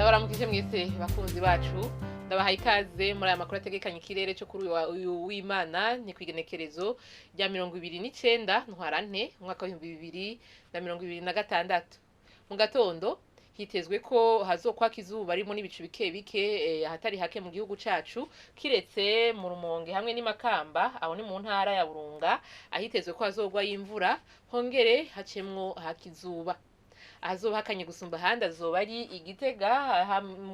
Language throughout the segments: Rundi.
Ndabaramukije mwese bakunzi bacu ndabahaye ikaze muri aya makuru ategekanye ikirere cyo kuri uyu w'Imana ni kwigenekerezo rya 29 ntwarante umwaka wa 2026 mu gatondo hitezwe ko hazokwaka izuba arimo n'ibicu bike bike ahatari hake mu gihugu cacu kiretse mu Rumonge hamwe n'Imakamba aho ni mu ntara ya Burunga ahitezwe ko hazogwa y'imvura hongere hacemwo hakizuba azoba hakanye gusumba handi azoba ari Igitega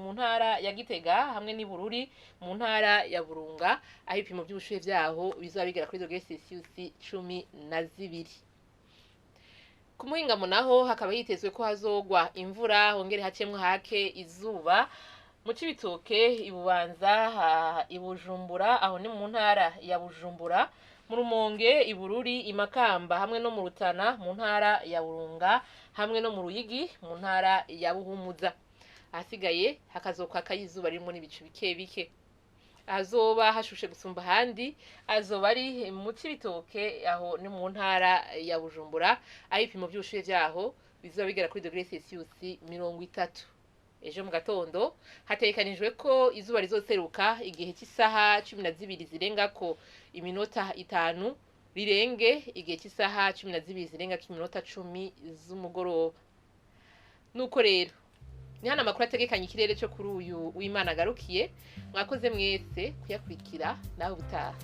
mu ntara ya Gitega hamwe n'Ibururi mu ntara ya Burunga aho ipimo by'ubushuhe vyaho bizaba bigera kuri dogere Celsius 12. Ku muhingamo naho hakaba hitezwe ko hazogwa imvura hongere hacemwo hake izuba mu Cibitoke Ibubanza Ibujumbura aho ni mu ntara ya Bujumbura mu Rumonge Ibururi Imakamba hamwe no mu Rutana mu ntara ya Burunga hamwe no mu Ruyigi mu ntara ya Buhumuza ahasigaye hakazoka akayizuba ririmo n'ibicu bike bike azoba hashushe gusumba handi azoba ari mu Cibitoke aho ni mu ntara ya Bujumbura aho ipimo by'ubushuhe vyaho bizoba bigera kuri dogere Celsius 30. Ejo mu gatondo hatekanijwe ko izuba rizoseruka igihe cy'isaha 12 zirengako iminota 5 rirenge igihe cy'isaha 12 zirengako iminota 10 z'umugoroba. Nuko rero ni hana makuru ategekanye ikirere cyo kuri uyu w'Imana garukiye mwakoze mwese kuyakurikira naho butaha.